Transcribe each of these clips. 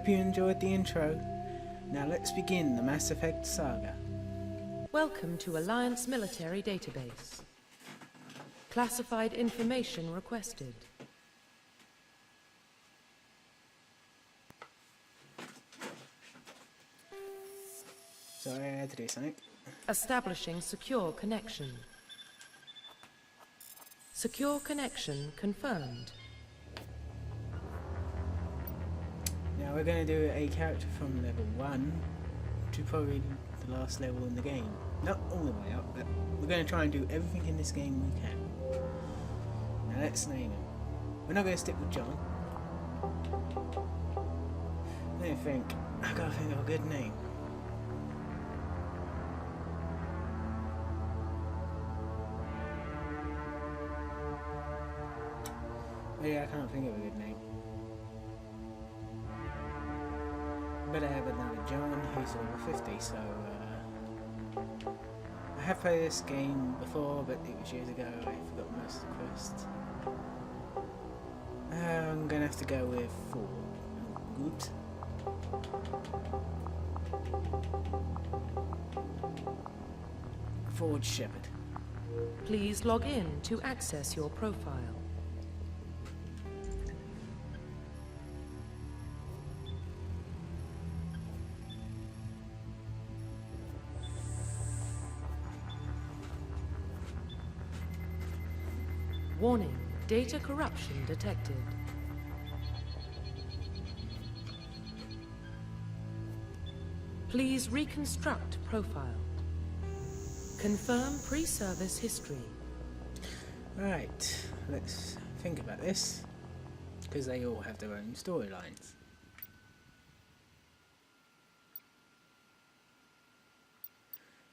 hope you enjoyed the intro. Now let's begin the Mass Effect saga. Welcome to Alliance Military Database. Classified information requested. Sorry, I had to do something. Establishing secure connection. Secure connection confirmed. Now we're going to do a character from level 1 to probably the last level in the game. Not all the way up, but we're going to try and do everything in this game we can. Now let's name him. We're not going to stick with John. I don't think. I've got to think of a good name. Oh yeah, I can't think of a good name. But I have another John who's over 50, so I have played this game before, but it was years ago. I forgot most of the quests. I'm gonna have to go with Good. Forge Shepherd. Please log in to access your profile. Warning, data corruption detected. Please reconstruct profile. Confirm pre-service history. Right, let's think about this, because they all have their own storylines.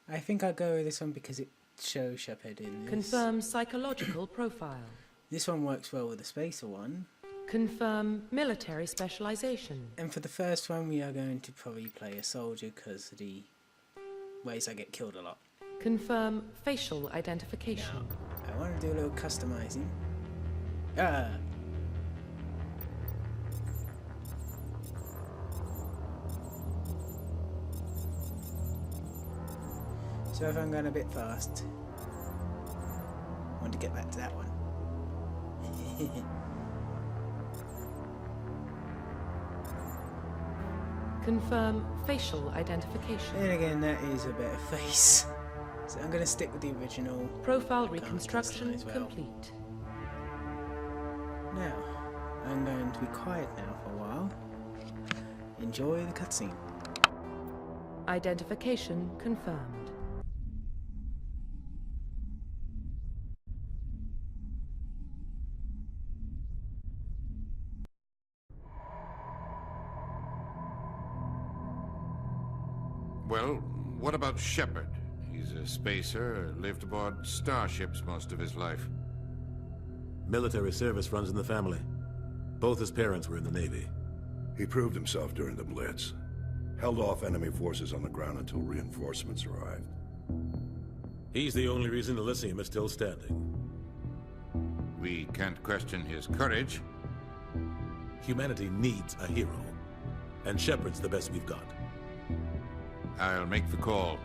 I think I'll go with this one because it shows Shepard in this. Confirm psychological profile. This one works well with the spacer one. Confirm military specialization. And for the first one we are going to probably play a soldier because of the ways I get killed a lot. Confirm facial identification. I want to do a little customizing. So if I'm going a bit fast, I want to get back to that one. Confirm facial identification. And again, that is a better face. So I'm going to stick with the original. Profile reconstruction as well. complete. Now, I'm going to be quiet now for a while. Enjoy the cutscene. Identification confirmed. Well, what about Shepard? He's a spacer, lived aboard starships most of his life. Military service runs in the family. Both his parents were in the Navy. He proved himself during the Blitz. Held off enemy forces on the ground until reinforcements arrived. He's the only reason Elysium is still standing. We can't question his courage. Humanity needs a hero. And Shepard's the best we've got. I'll make the call.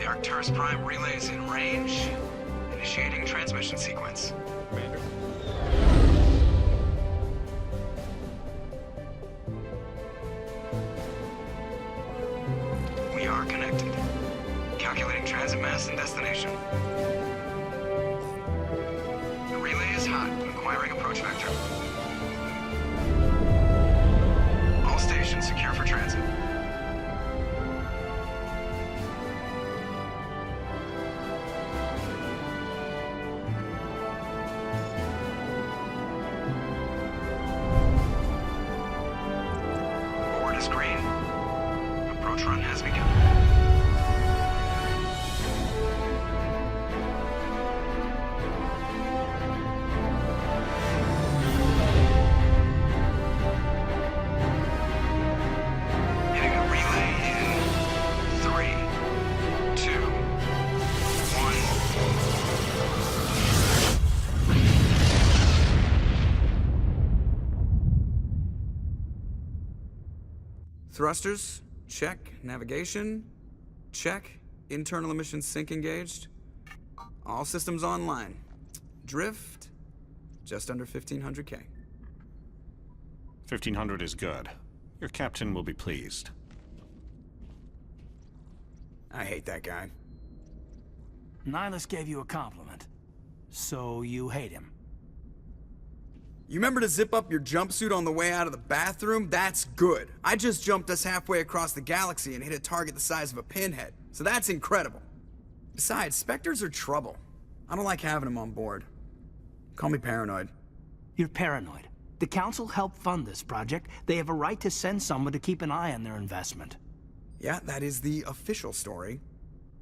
Arcturus Prime relays in range. Initiating transmission sequence. Commander. We are connected. Calculating transit mass and destination. The relay is hot, acquiring approach vector. All stations secure for transit. Thrusters, check. Navigation, check. Internal emissions sync engaged. All systems online. Drift, just under 1500K. 1,500 is good. Your captain will be pleased. I hate that guy. Nihilus gave you a compliment. So you hate him. You remember to zip up your jumpsuit on the way out of the bathroom? That's good. I just jumped us halfway across the galaxy and hit a target the size of a pinhead. So that's incredible. Besides, Spectres are trouble. I don't like having them on board. Call me paranoid. You're paranoid. The Council helped fund this project. They have a right to send someone to keep an eye on their investment. Yeah, that is the official story.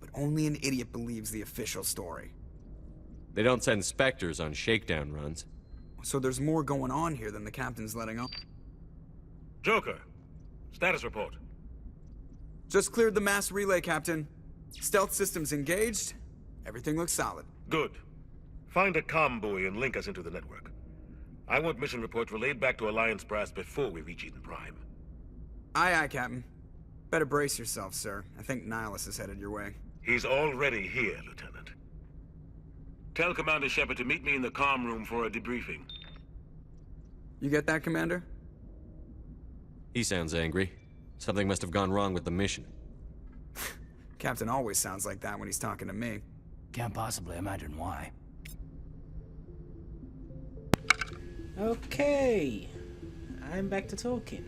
But only an idiot believes the official story. They don't send Spectres on shakedown runs. So there's more going on here than the captain's letting on. Joker, status report. Just cleared the mass relay, Captain. Stealth systems engaged. Everything looks solid. Good. Find a comm buoy and link us into the network. I want mission reports relayed back to Alliance brass before we reach Eden Prime. Aye, aye, Captain. Better brace yourself, sir. I think Nihilus is headed your way. He's already here, Lieutenant. Tell Commander Shepard to meet me in the comm room for a debriefing. You get that, Commander? He sounds angry. Something must have gone wrong with the mission. Captain always sounds like that when he's talking to me. Can't possibly imagine why. Okay, I'm back to talking.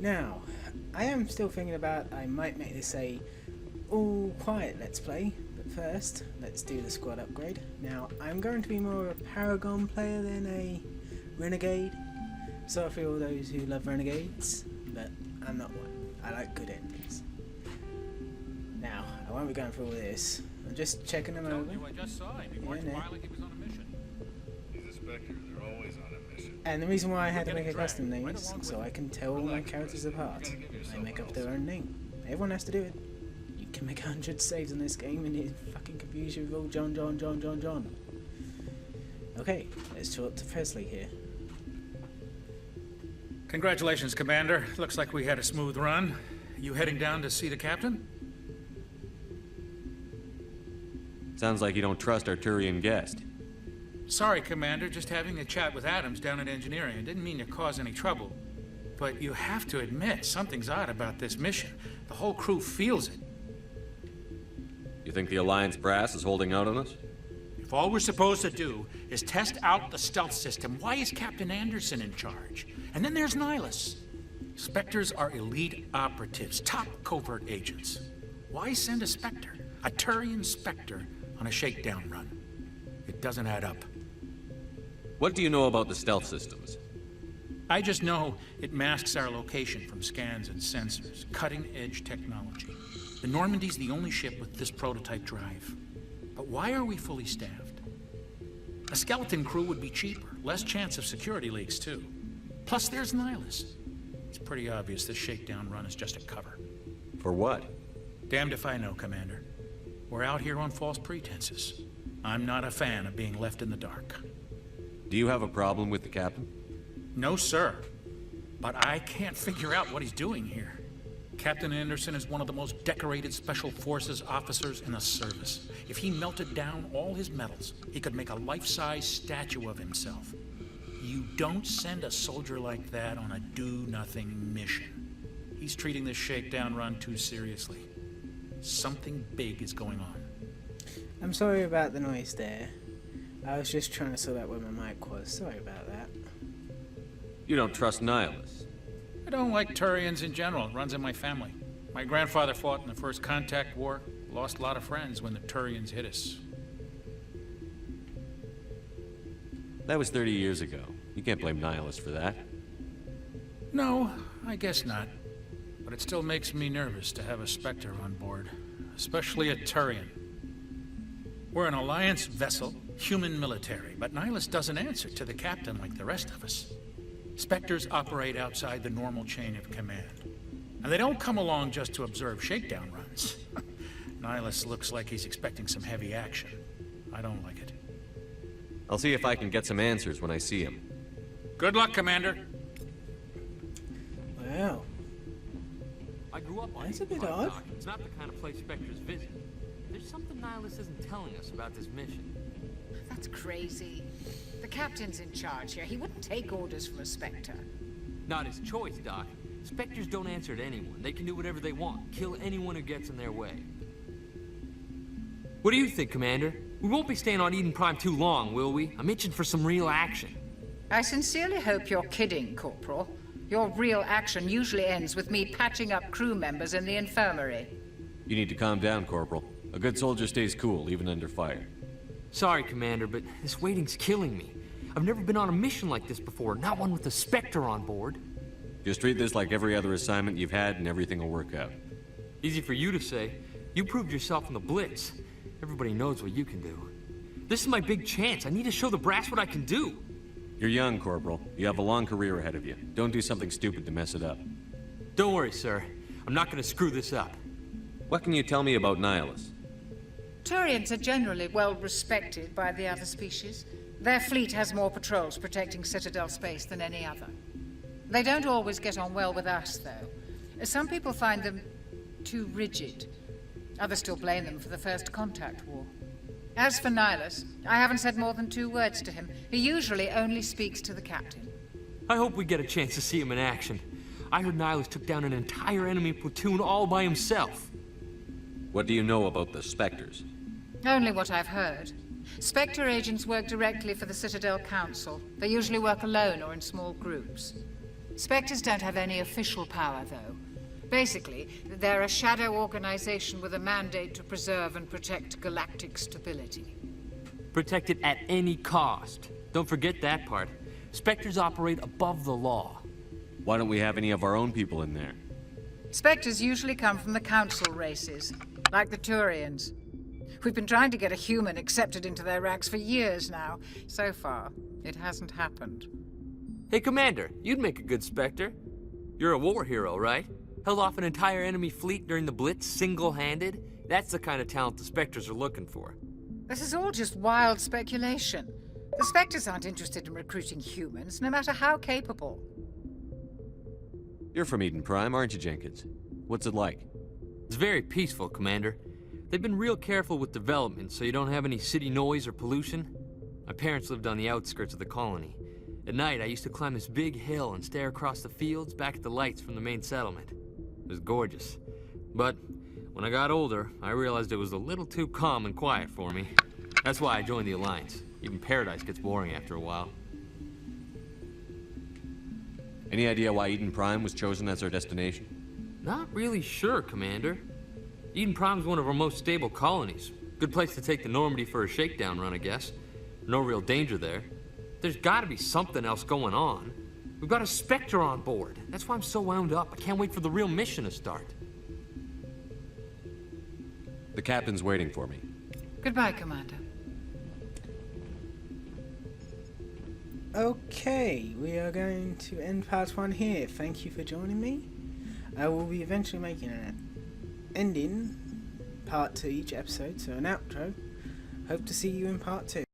Now, I am still thinking about I might make this a all quiet let's play, but first, let's do the squad upgrade. Now, I'm going to be more of a Paragon player than a Renegade. Sorry for all those who love Renegades, but I'm not one. I like good endings. Now, I won't be going through all this. I'm just checking them over. I just saw him. He worked while he was on a mission. These inspectors are always on a mission. And the reason why I had to make a custom name is so I can tell all my characters apart. I make up their own name. Everyone has to do it. You can make 100 saves in this game and it fucking confuse you with all John. Okay, let's talk to Presley here. Congratulations, Commander. Looks like we had a smooth run. You heading down to see the captain? Sounds like you don't trust our Turian guest. Sorry, Commander. Just having a chat with Adams down at engineering. I didn't mean to cause any trouble. But you have to admit, something's odd about this mission. The whole crew feels it. You think the Alliance brass is holding out on us? If all we're supposed to do is test out the stealth system, why is Captain Anderson in charge? And then there's Nihilus. Spectres are elite operatives, top covert agents. Why send a Spectre, a Turian Spectre, on a shakedown run? It doesn't add up. What do you know about the stealth systems? I just know it masks our location from scans and sensors. Cutting-edge technology. The Normandy's the only ship with this prototype drive. But why are we fully staffed? A skeleton crew would be cheaper, less chance of security leaks too. Plus there's Nihilus. It's pretty obvious this shakedown run is just a cover. For what? Damned if I know, Commander. We're out here on false pretenses. I'm not a fan of being left in the dark. Do you have a problem with the captain? No, sir. But I can't figure out what he's doing here. Captain Anderson is one of the most decorated Special Forces officers in the service. If he melted down all his medals, he could make a life-size statue of himself. You don't send a soldier like that on a do-nothing mission. He's treating this shakedown run too seriously. Something big is going on. I'm sorry about the noise there. I was just trying to sort out where my mic was. Sorry about that. You don't trust Nihilus? I don't like Turians in general. It runs in my family. My grandfather fought in the First Contact War. Lost a lot of friends when the Turians hit us. That was 30 years ago. You can't blame Nihilus for that. No, I guess not. But it still makes me nervous to have a Spectre on board. Especially a Turian. We're an Alliance vessel, human military, but Nihilus doesn't answer to the captain like the rest of us. Spectres operate outside the normal chain of command. And they don't come along just to observe shakedown runs. Nihilus looks like he's expecting some heavy action. I don't like it. I'll see if I can get some answers when I see him. Good luck, Commander. Well, I grew up on That's a Eden bit Prime, odd. Doc. It's not the kind of place Spectres visit. There's something Nihilus isn't telling us about this mission. That's crazy. The captain's in charge here. He wouldn't take orders from a Spectre. Not his choice, Doc. Spectres don't answer to anyone. They can do whatever they want, kill anyone who gets in their way. What do you think, Commander? We won't be staying on Eden Prime too long, will we? I'm itching for some real action. I sincerely hope you're kidding, Corporal. Your real action usually ends with me patching up crew members in the infirmary. You need to calm down, Corporal. A good soldier stays cool, even under fire. Sorry, Commander, but this waiting's killing me. I've never been on a mission like this before, not one with a Spectre on board. Just treat this like every other assignment you've had and everything will work out. Easy for you to say. You proved yourself in the Blitz. Everybody knows what you can do. This is my big chance. I need to show the brass what I can do. You're young, Corporal. You have a long career ahead of you. Don't do something stupid to mess it up. Don't worry, sir. I'm not gonna screw this up. What can you tell me about Nihilus? Turians are generally well respected by the other species. Their fleet has more patrols protecting Citadel space than any other. They don't always get on well with us, though. Some people find them too rigid. Others still blame them for the First Contact War. As for Nihilus, I haven't said more than 2 words to him. He usually only speaks to the captain. I hope we get a chance to see him in action. I heard Nihilus took down an entire enemy platoon all by himself. What do you know about the Spectres? Only what I've heard. Spectre agents work directly for the Citadel Council. They usually work alone or in small groups. Spectres don't have any official power, though. Basically, they're a shadow organization with a mandate to preserve and protect galactic stability. Protect it at any cost. Don't forget that part. Spectres operate above the law. Why don't we have any of our own people in there? Spectres usually come from the Council races, like the Turians. We've been trying to get a human accepted into their ranks for years now. So far, it hasn't happened. Hey, Commander, you'd make a good Spectre. You're a war hero, right? Held off an entire enemy fleet during the Blitz single-handed? That's the kind of talent the Spectres are looking for. This is all just wild speculation. The Spectres aren't interested in recruiting humans, no matter how capable. You're from Eden Prime, aren't you, Jenkins? What's it like? It's very peaceful, Commander. They've been real careful with development, so you don't have any city noise or pollution. My parents lived on the outskirts of the colony. At night, I used to climb this big hill and stare across the fields back at the lights from the main settlement. It was gorgeous. But when I got older, I realized it was a little too calm and quiet for me. That's why I joined the Alliance. Even Paradise gets boring after a while. Any idea why Eden Prime was chosen as our destination? Not really sure, Commander. Eden Prime's one of our most stable colonies. Good place to take the Normandy for a shakedown run, I guess. No real danger there. There's gotta be something else going on. We've got a Spectre on board. That's why I'm so wound up. I can't wait for the real mission to start. The captain's waiting for me. Goodbye, Commander. Okay, we are going to end part 1 here. Thank you for joining me. I will be eventually making an ending part to each episode, so an outro. Hope to see you in part 2.